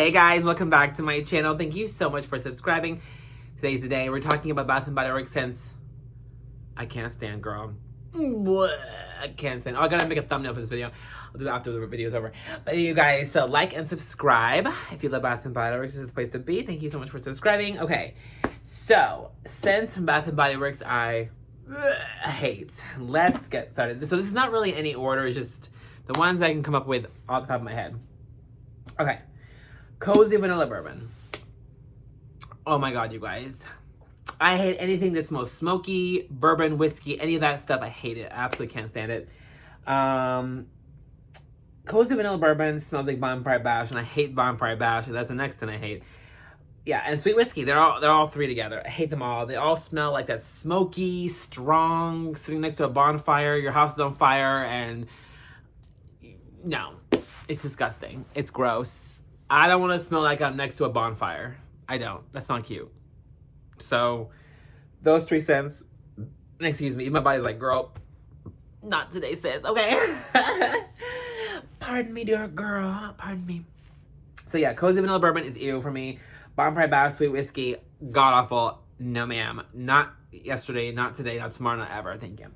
Hey guys, welcome back to my channel. Thank you so much for subscribing. Today's the day. We're talking about Bath & Body Works since I can't stand, girl. I can't stand. Oh, I gotta make a thumbnail for this video. I'll do it after the video's over. But you guys, so like and subscribe. If you love Bath & Body Works, this is the place to be. Thank you so much for subscribing. Okay, so since Bath & Body Works I hate, let's get started. So this is not really any order. It's just the ones I can come up with off the top of my head. Okay. Cozy Vanilla Bourbon. Oh my god, you guys. I hate anything that smells smoky, bourbon, whiskey, any of that stuff. I hate it. I absolutely can't stand it. Cozy Vanilla Bourbon smells like Bonfire Bash, and I hate Bonfire Bash, and that's the next thing I hate. Yeah, and Sweet Whiskey. They're all three together. I hate them all. They all smell like that smoky, strong, sitting next to a bonfire, your house is on fire, and no. It's disgusting. It's gross. I don't want to smell like I'm next to a bonfire. I don't. That's not cute. So, those 3 scents, excuse me, my body's like, girl, not today, sis, okay? Pardon me, dear girl, pardon me. So yeah, Cozy Vanilla Bourbon is ew for me. Bonfire Bash, Sweet Whiskey, god-awful, no ma'am. Not yesterday, not today, not tomorrow, not ever, thank you.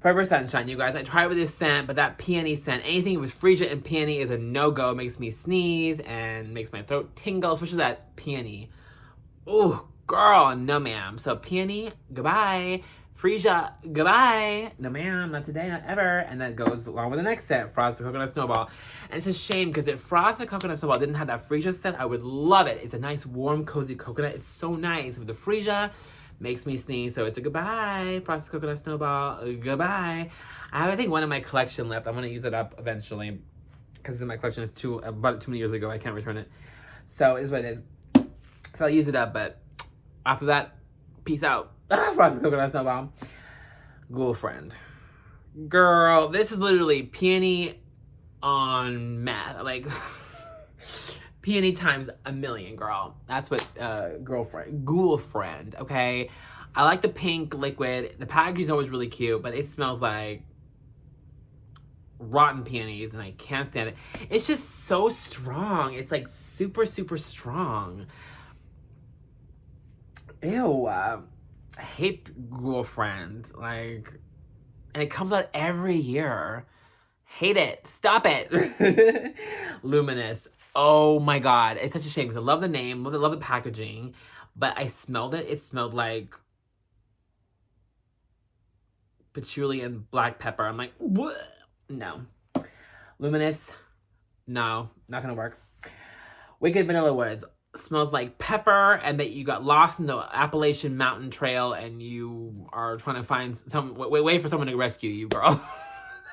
Forever Sunshine, you guys. I tried with this scent, but that peony scent, anything with freesia and peony is a no-go. It makes me sneeze and makes my throat tingle, especially that peony. Ooh, girl, no ma'am. So peony, goodbye. Freesia, goodbye. No ma'am, not today, not ever. And that goes along with the next scent, Frosted Coconut Snowball. And it's a shame because if Frosted Coconut Snowball didn't have that freesia scent, I would love it. It's a nice, warm, cozy coconut. It's so nice with the freesia. Makes me sneeze, so it's a goodbye. Frosted Coconut Snowball, goodbye. I have, I think, one in my collection left. I'm going to use it up eventually. Because in my collection is I bought it too many years ago. I can't return it. So, it's what it is. So, I'll use it up, but after that, peace out. Frosted Coconut Snowball. Girlfriend. Girl, this is literally peony on meth. Like... peony times a million, girl. That's what girlfriend, okay? I like the pink liquid. The packaging is always really cute, but it smells like rotten peonies, and I can't stand it. It's just so strong. It's like super, super strong. Ew. I hate Girlfriend. Like, and it comes out every year. Hate it. Stop it. Luminous. Oh my god, it's such a shame because I love the name, love the packaging, but I smelled it. It smelled like patchouli and black pepper. I'm like, what? No. Luminous, no, not gonna work. Wicked Vanilla Woods smells like pepper, and that you got lost in the Appalachian Mountain Trail and you are trying to find wait for someone to rescue you, girl.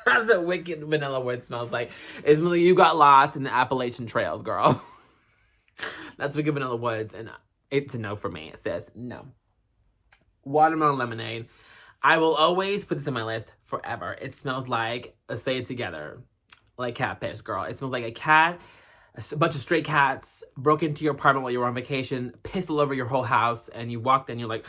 That's what Wicked Vanilla Woods smells like. It's like you got lost in the Appalachian Trails, girl. That's Wicked Vanilla Woods, and it's a no for me. It says no. Watermelon Lemonade. I will always put this on my list forever. It smells like, let's say it together, like cat piss, girl. It smells like a cat, a bunch of stray cats broke into your apartment while you were on vacation, pissed all over your whole house, and you walked in, you're like,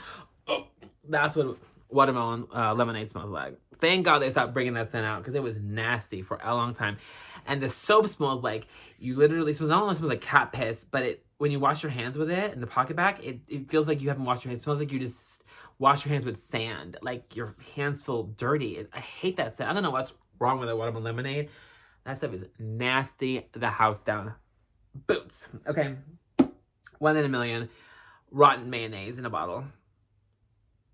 oh, that's what Watermelon Lemonade smells like. Thank God they stopped bringing that scent out because it was nasty for a long time. And the soap smells like, you literally smells, not only smells like cat piss, but when you wash your hands with it in the pocket back, it feels like you haven't washed your hands. It smells like you just wash your hands with sand. Like your hands feel dirty. I hate that scent. I don't know what's wrong with the Watermelon Lemonade. That stuff is nasty. The house down. Boots. Okay. 1 in a million. Rotten mayonnaise in a bottle.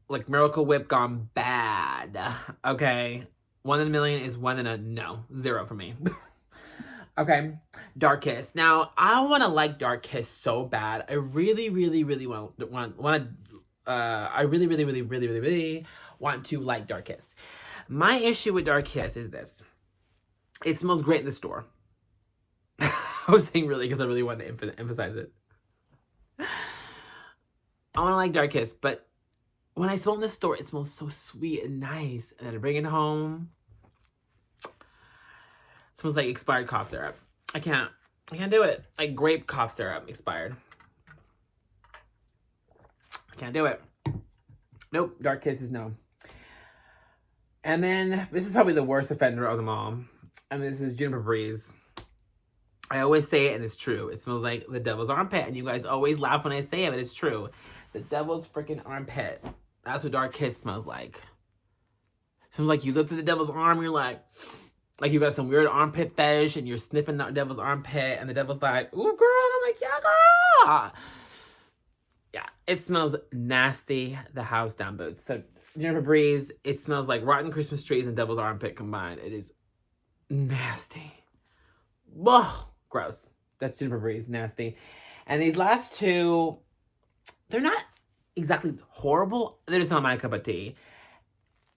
Like Miracle Whip gone bad. Okay. 1 in a million is 1 in a no. 0 for me. Okay. Dark Kiss. Now, I want to like Dark Kiss so bad. I really, really, really want to like Dark Kiss. My issue with Dark Kiss is this. It smells great in the store. I was saying really because I really wanted to emphasize it. I want to like Dark Kiss, but when I smell in the store, it smells so sweet and nice. And then I bring it home. It smells like expired cough syrup. I can't do it. Like grape cough syrup expired. I can't do it. Nope, Dark Kiss is no. And then, this is probably the worst offender of them all. And this is Juniper Breeze. I always say it and it's true. It smells like the devil's armpit. And you guys always laugh when I say it, but it's true. The devil's freaking armpit. That's what Dark Kiss smells like. It smells like you look at the devil's arm, you're like you got some weird armpit fetish and you're sniffing the devil's armpit and the devil's like, ooh, girl. And I'm like, yeah, girl. Yeah, it smells nasty. The house down boots. So Jennifer Breeze, it smells like rotten Christmas trees and devil's armpit combined. It is nasty. Whoa, gross. That's Jennifer Breeze, nasty. And these last two, they're not exactly horrible. They're just not my cup of tea.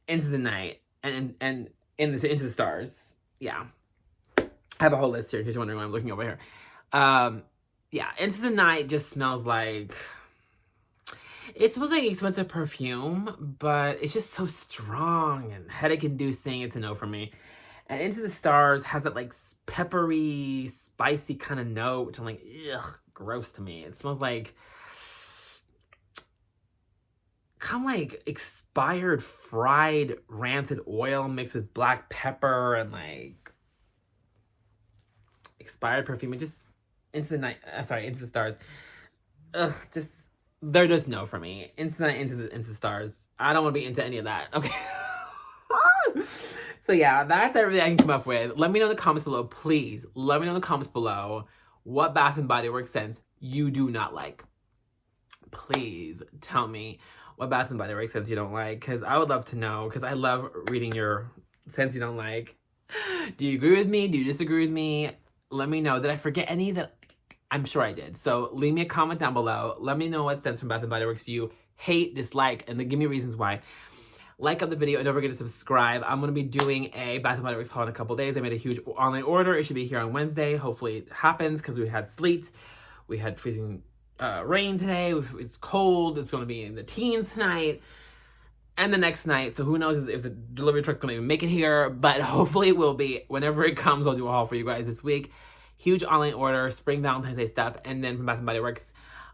Into the Night and Into the Stars. Yeah. I have a whole list here in case you're wondering why I'm looking over here. Yeah, Into the Night just smells like... It smells like expensive perfume, but it's just so strong and headache-inducing. It's a no for me. And Into the Stars has that, like, peppery, spicy kind of note, which I'm like, ugh, gross to me. It smells like... kind of like expired fried rancid oil mixed with black pepper and like expired perfume. It just Into the Stars. Ugh, just they're just no for me. Into the Stars. I don't want to be into any of that. Okay. So yeah, that's everything I can come up with. Let me know in the comments below, please. Let me know in the comments below what Bath and Body Works scents you do not like. Please tell me what Bath and Body Works scents you don't like, because I would love to know, because I love reading your scents you don't like. Do you agree with me? Do you disagree with me? Let me know. Did I forget any that I'm sure I did? So leave me a comment down below. Let me know what scents from Bath and Body Works you hate, dislike, and then give me reasons why. Like up the video and don't forget to subscribe. I'm going to be doing a Bath and Body Works haul in a couple days. I made a huge online order. It should be here on Wednesday. Hopefully it happens because we had sleet. We had freezing rain today. It's cold. It's going to be in the teens tonight and the next night. So who knows if the delivery truck's going to even make it here. But hopefully it will be. Whenever it comes, I'll do a haul for you guys this week. Huge online order, spring Valentine's Day stuff. And then from Bath and Body Works,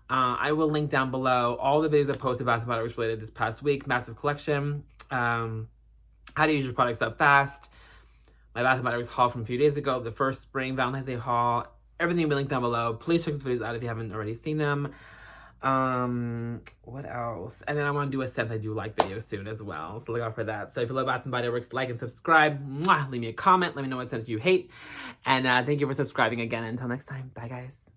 I will link down below all the videos I posted Bath and Body Works related this past week. Massive collection. How to use your products up fast. My Bath and Body Works haul from a few days ago. The first spring Valentine's Day haul. Everything will be linked down below. Please check those videos out if you haven't already seen them. What else? And then I want to do a scents I do like video soon as well. So look out for that. So if you love Bath and Body Works, like and subscribe. Mwah! Leave me a comment. Let me know what scents you hate. And thank you for subscribing again. Until next time. Bye, guys.